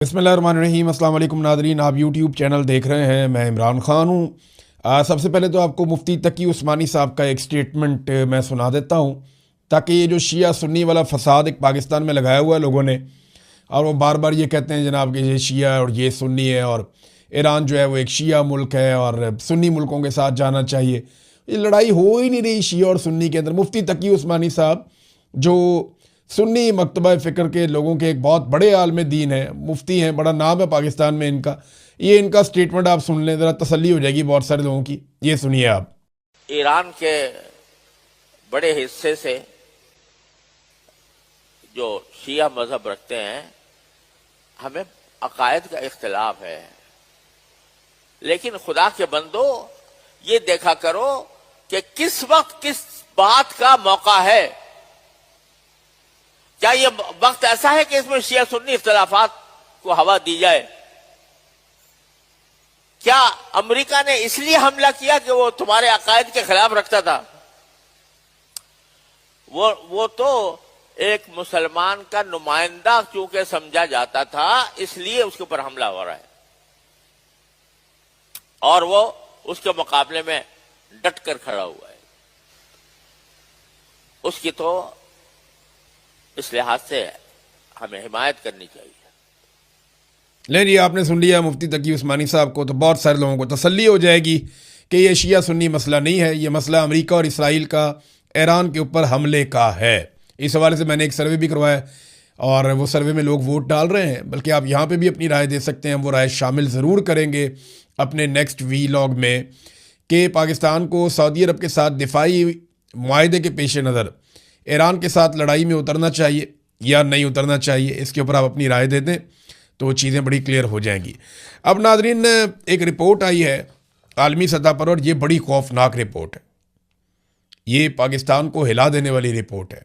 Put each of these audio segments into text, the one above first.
बिस्मिल्लाहिर्रहमानिर्रहीम। अस्सलाम वालेकुम नाज़रीन, आप यूट्यूब चैनल देख रहे हैं। मैं इमरान ख़ान हूँ। सबसे पहले तो आपको मुफ्ती तकी उस्मानी साहब का एक स्टेटमेंट मैं सुना देता हूँ, ताकि ये जो शिया सुन्नी वाला फसाद एक पाकिस्तान में लगाया हुआ है लोगों ने, और वो बार बार ये कहते हैं जनाब कि ये शिया और ये सुन्नी है और ईरान जो है वो एक शिया मुल्क है और सुन्नी मुल्कों के साथ जाना चाहिए। ये लड़ाई हो ही नहीं रही शिया और सुन्नी के अंदर। मुफ्ती तकी उस्मानी साहब जो सुन्नी मकतबा फ़िक्र के लोगों के एक बहुत बड़े आलम दीन है, मुफ्ती हैं, बड़ा नाम है पाकिस्तान में इनका। ये इनका स्टेटमेंट आप सुन लें, ज़रा तसल्ली हो जाएगी बहुत सारे लोगों की। ये सुनिए आप। ईरान के बड़े हिस्से से जो शिया मजहब रखते हैं, हमें अकायद का इख्तिलाफ है, लेकिन खुदा के बंदो ये देखा करो कि किस वक्त किस बात का मौका है। क्या ये वक्त ऐसा है कि इसमें शिया सुन्नी इख्तिलाफात को हवा दी जाए? क्या अमेरिका ने इसलिए हमला किया कि वो तुम्हारे अकायद के खिलाफ रखता था? वो तो एक मुसलमान का नुमाइंदा चूंकि समझा जाता था, इसलिए उसके ऊपर हमला हो रहा है, और वो उसके मुकाबले में डट कर खड़ा हुआ है। उसकी तो इस लिहाज से हमें हिमायत करनी चाहिए। ले जी, आपने सुन लिया मुफ्ती तकी उस्मानी साहब को, तो बहुत सारे लोगों को तसल्ली हो जाएगी कि ये शिया सुन्नी मसला नहीं है, ये मसला अमेरिका और इसराइल का ईरान के ऊपर हमले का है। इस हवाले से मैंने एक सर्वे भी करवाया और वो सर्वे में लोग वोट डाल रहे हैं, बल्कि आप यहाँ पे भी अपनी राय दे सकते हैं। वो राय शामिल ज़रूर करेंगे अपने नेक्स्ट वीलॉग में कि पाकिस्तान को सऊदी अरब के साथ दिफाई मुआहदे के पेश नज़र ईरान के साथ लड़ाई में उतरना चाहिए या नहीं उतरना चाहिए। इसके ऊपर आप अपनी राय दे दें तो चीज़ें बड़ी क्लियर हो जाएंगी। अब नाजरीन, एक रिपोर्ट आई है आलमी सतह पर, और ये बड़ी खौफनाक रिपोर्ट है। ये पाकिस्तान को हिला देने वाली रिपोर्ट है,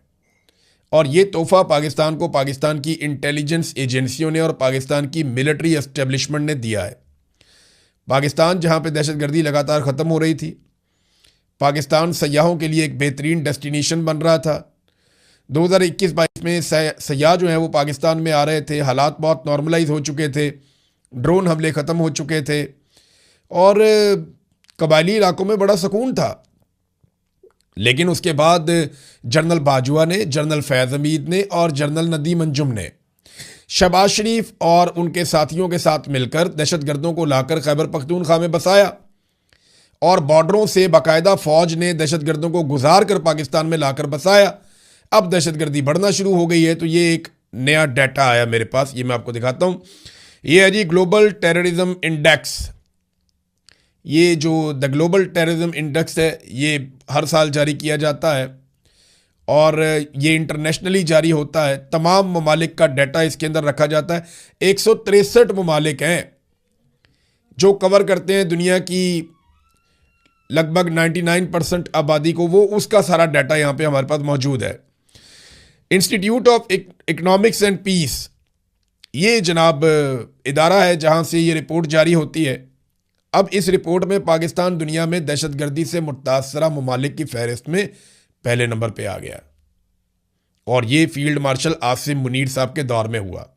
और ये तोहफ़ा पाकिस्तान को पाकिस्तान की इंटेलिजेंस एजेंसियों ने और पाकिस्तान की मिलिट्री एस्टेब्लिशमेंट ने दिया है। पाकिस्तान जहाँ पे दहशतगर्दी लगातार ख़त्म हो रही थी, पाकिस्तान सयाहों के लिए एक बेहतरीन डेस्टिनेशन बन रहा था। 2021-22 में सयाह जो हैं वो पाकिस्तान में आ रहे थे, हालात बहुत नॉर्मलाइज हो चुके थे, ड्रोन हमले ख़त्म हो चुके थे और कबायली इलाकों में बड़ा सुकून था। लेकिन उसके बाद जनरल बाजवा ने, जनरल फैज़ हमीद ने और जनरल नदीम अंजुम ने शहबाज शरीफ और उनके साथियों के साथ मिलकर दहशतगर्दों को लाकर खैबर पख्तूनख्वा में बसाया, और बॉर्डरों से बाकायदा फ़ौज ने दहशतगर्दों को गुजार कर पाकिस्तान में लाकर बसाया। अब दहशतगर्दी बढ़ना शुरू हो गई है। तो ये एक नया डाटा आया मेरे पास, ये मैं आपको दिखाता हूँ। ये है जी ग्लोबल टेररिज्म इंडेक्स। ये जो द ग्लोबल टेररिज्म इंडेक्स है, ये हर साल जारी किया जाता है और ये इंटरनेशनली जारी होता है। तमाम ममालिक का डाटा इसके अंदर रखा जाता है। 163 ममालिक हैं जो कवर करते हैं दुनिया की लगभग 99% आबादी को, वो उसका सारा डाटा यहाँ पे हमारे पास मौजूद है। Institute of Economics and Peace, ये जनाब इदारा है जहाँ से ये रिपोर्ट जारी होती है। अब इस रिपोर्ट में पाकिस्तान दुनिया में दहशतगर्दी से मुतासरा ममालिक की फहरिस्त में पहले नंबर पे आ गया, और ये फील्ड मार्शल आसिम मुनीर साहब के दौर में हुआ।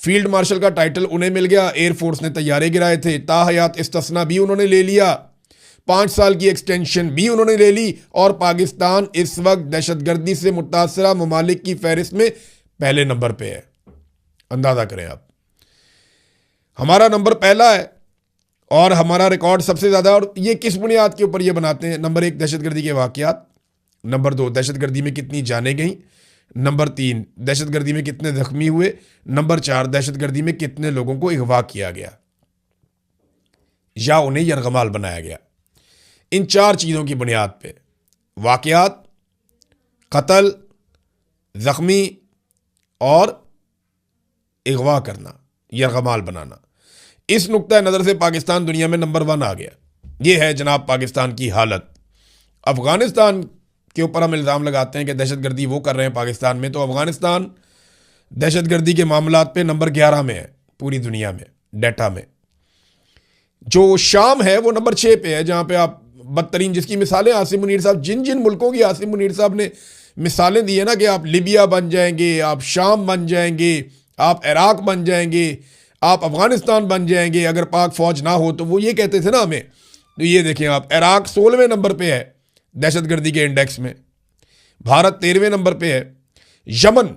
फील्ड मार्शल का टाइटल उन्हें मिल गया। एयरफोर्स ने तैयारे गिराए थे, ताहयात इस्तिस्ना भी उन्होंने ले लिया, 5 साल की एक्सटेंशन भी उन्होंने ले ली, और पाकिस्तान इस वक्त दहशतगर्दी से मुतासरा ममालिक की फहरिस्त में पहले नंबर पे है। अंदाजा करें आप, हमारा नंबर पहला है और हमारा रिकॉर्ड सबसे ज़्यादा। और ये किस बुनियाद के ऊपर ये बनाते हैं? नंबर 1 दहशतगर्दी के वाक़यात, नंबर 2 दहशतगर्दी में कितनी जानें गईं, नंबर 3 दहशतगर्दी में कितने जख्मी हुए, नंबर 4 दहशतगर्दी में कितने लोगों को अगवा किया गया या उन्हें यरगमाल बनाया गया। इन 4 चीज़ों की बुनियाद पे वाक़यात, कत्ल, ज़ख्मी और अगवा करना, यरगमाल बनाना, इस नुक्ता नज़र से पाकिस्तान दुनिया में नंबर 1 आ गया। ये है जनाब पाकिस्तान की हालत। अफ़गानिस्तान के ऊपर हम इल्ज़ाम लगाते हैं कि दहशतगर्दी वो कर रहे हैं पाकिस्तान में, तो अफ़गानिस्तान दहशतगर्दी के मामलात पे नंबर 11 में है पूरी दुनिया में डाटा में। जो शाम है वो नंबर 6 पे है, जहाँ पे आप बदतरीन, जिसकी मिसालें आसिम मुनीर साहब, जिन जिन मुल्कों की आसिम मुनीर साहब ने मिसालें दी है ना कि आप लीबिया बन जाएंगे, आप शाम बन जाएंगे, आप इराक बन जाएंगे, आप अफगानिस्तान बन जाएंगे अगर पाक फौज ना हो, तो वो ये कहते थे ना हमें। तो ये देखें आप, इराक 16वें नंबर पे है दहशतगर्दी के इंडेक्स में, भारत 13वें नंबर पे है, यमन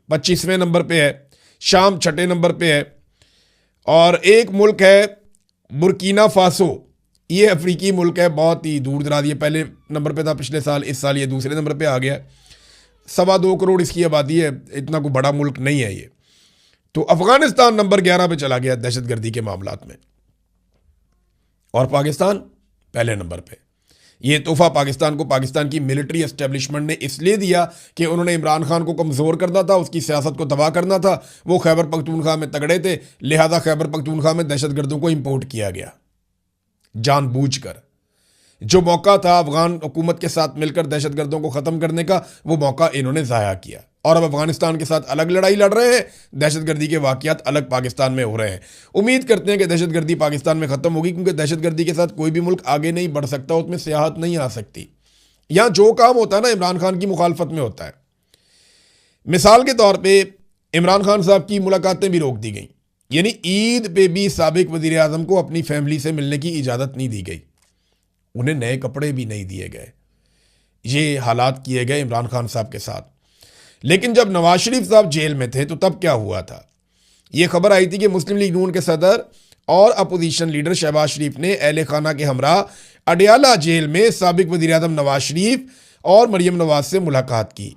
25वें नंबर पे है, शाम 6ठे नंबर पे है, और एक मुल्क है बुर्किना फासो, ये अफ्रीकी मुल्क है, बहुत ही दूर दराज, ये पहले नंबर पे था पिछले साल, इस साल ये दूसरे नंबर पे आ गया। 2.25 करोड़ इसकी आबादी है, इतना कोई बड़ा मुल्क नहीं है ये। तो अफगानिस्तान नंबर 11 पे चला गया दहशतगर्दी के मामलात में, और पाकिस्तान पहले नंबर पे। ये तोहफा पाकिस्तान को पाकिस्तान की मिलिट्री एस्टेब्लिशमेंट ने इसलिए दिया कि उन्होंने इमरान खान को कमज़ोर करना था, उसकी सियासत को तबाह करना था। वो खैबर पख्तूनख्वा में तगड़े थे, लिहाजा खैबर पख्तूनख्वा में दहशतगर्दों को इंपोर्ट किया गया जानबूझकर। जो मौका था अफगान हुकूमत के साथ मिलकर दहशतगर्दों को ख़त्म करने का, वो मौका इन्होंने ज़ाया किया, और अब अफगानिस्तान के साथ अलग लड़ाई लड़ रहे हैं, दहशतगर्दी के वाक़यात अलग पाकिस्तान में हो रहे हैं। उम्मीद करते हैं कि दहशतगर्दी पाकिस्तान में ख़त्म होगी, क्योंकि दहशतगर्दी के साथ कोई भी मुल्क आगे नहीं बढ़ सकता, उसमें सियाहत नहीं आ सकती। यहाँ जो काम होता है ना, इमरान खान की मुखालफत में होता है। मिसाल के तौर पर इमरान खान साहब की मुलाकातें भी रोक दी गई, यानी ईद पे भी साबिक वज़ीर आज़म को अपनी फैमिली से मिलने की इजाज़त नहीं दी गई, उन्हें नए कपड़े भी नहीं दिए गए। ये हालात किए गए इमरान खान साहब के साथ। लेकिन जब नवाज शरीफ साहब जेल में थे तो तब क्या हुआ था? ये खबर आई थी कि मुस्लिम लीग नून के सदर और अपोजिशन लीडर शहबाज शरीफ ने अहले खाना के हमरा अडयाला जेल में साबिक वज़ीर आज़म नवाज शरीफ और मरियम नवाज से मुलाकात की।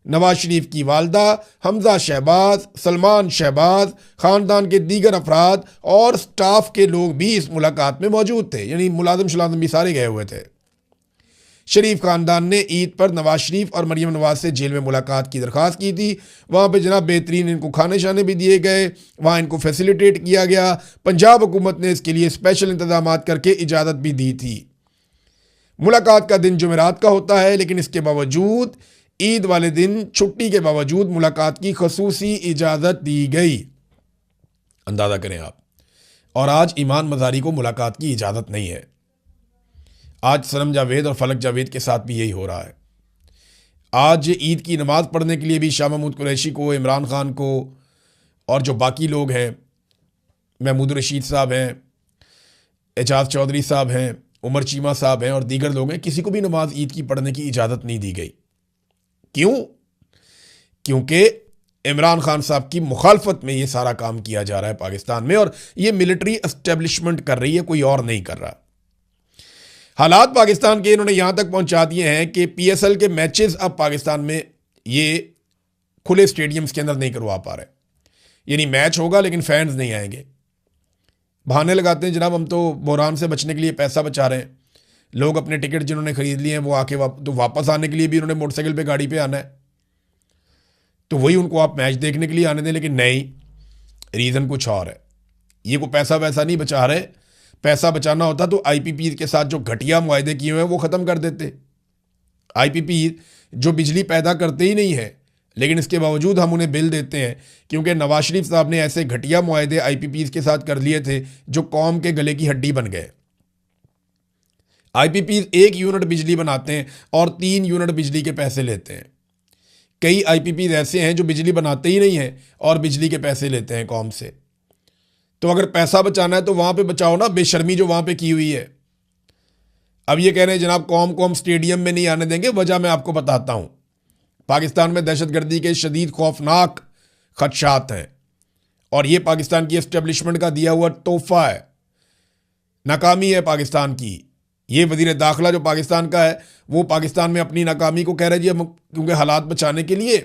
नवाज शरीफ की वालदा, हमजा शहबाज, सलमान शहबाज, ख़ानदान के दीगर अफराद और स्टाफ के लोग भी इस मुलाकात में मौजूद थे, यानी मुलाजिम शुलाजिम भी सारे गए हुए थे। शरीफ ख़ानदान ने ईद पर नवाज शरीफ और मरियम नवाज से जेल में मुलाकात की दरख्वास्त की थी। वहाँ पे जनाब बेहतरीन इनको खाने शाने भी दिए गए, वहाँ इनको फैसिलिटेट किया गया। पंजाब हुकूमत ने इसके लिए स्पेशल इंतजाम करके इजाज़त भी दी थी। मुलाकात का दिन जुमेरात का होता है, लेकिन इसके बावजूद ईद वाले दिन छुट्टी के बावजूद मुलाकात की खसूसी इजाज़त दी गई। अंदाज़ा करें आप। और आज ईमान मज़ारी को मुलाकात की इजाज़त नहीं है। आज सनम जावेद और फलक जावेद के साथ भी यही हो रहा है। आज ईद की नमाज़ पढ़ने के लिए भी शाह महमूद कुरैशी को, इमरान खान को और जो बाकी लोग हैं, महमूद रशीद साहब हैं, एजाज चौधरी साहब हैं, उमर चीमा साहब हैं और दीगर लोग हैं, किसी को भी नमाज ईद की पढ़ने की इजाज़त नहीं दी गई। क्यों? क्योंकि इमरान खान साहब की मुखालफत में ये सारा काम किया जा रहा है पाकिस्तान में, और ये मिलिट्री एस्टेब्लिशमेंट कर रही है, कोई और नहीं कर रहा। हालात पाकिस्तान के इन्होंने यहाँ तक पहुँचा दिए हैं कि PSL के मैचेस अब पाकिस्तान में ये खुले स्टेडियम्स के अंदर नहीं करवा पा रहे, यानी मैच होगा लेकिन फैंस नहीं आएंगे। बहाने लगाते हैं जनाब हम तो बहरान से बचने के लिए पैसा बचा रहे हैं। लोग अपने टिकट जिन्होंने ख़रीद लिए हैं वो आके तो वापस आने के लिए भी उन्होंने मोटरसाइकिल पे गाड़ी पे आना है, तो वही उनको आप मैच देखने के लिए आने दें। लेकिन नहीं, रीज़न कुछ और है। ये को पैसा वैसा नहीं बचा रहे। पैसा बचाना होता तो IPP के साथ जो घटिया मुआहदे किए हुए हैं वो ख़त्म कर देते। IPP जो बिजली पैदा करते ही नहीं है, लेकिन इसके बावजूद हम उन्हें बिल देते हैं, क्योंकि नवाज शरीफ साहब ने ऐसे घटिया मुआहदे IPP के साथ कर लिए थे जो कौम के गले की हड्डी बन गए। IPP 1 यूनिट बिजली बनाते हैं और 3 यूनिट बिजली के पैसे लेते हैं। कई IPP ऐसे हैं जो बिजली बनाते ही नहीं हैं और बिजली के पैसे लेते हैं कौम से। तो अगर पैसा बचाना है तो वहाँ पे बचाओ ना, बेशर्मी जो वहाँ पे की हुई है। अब ये कह रहे हैं जनाब कौम को हम स्टेडियम में नहीं आने देंगे, वजह मैं आपको बताता हूँ। पाकिस्तान में दहशतगर्दी के शदीद खौफनाक खदशात हैं, और ये पाकिस्तान की एस्टेब्लिशमेंट का दिया हुआ तोहफा है, नाकामी है पाकिस्तान की। ये वज़ीर दाखिला जो पाकिस्तान का है वो पाकिस्तान में अपनी नाकामी को कह रहे जी हम, क्योंकि हालात बचाने के लिए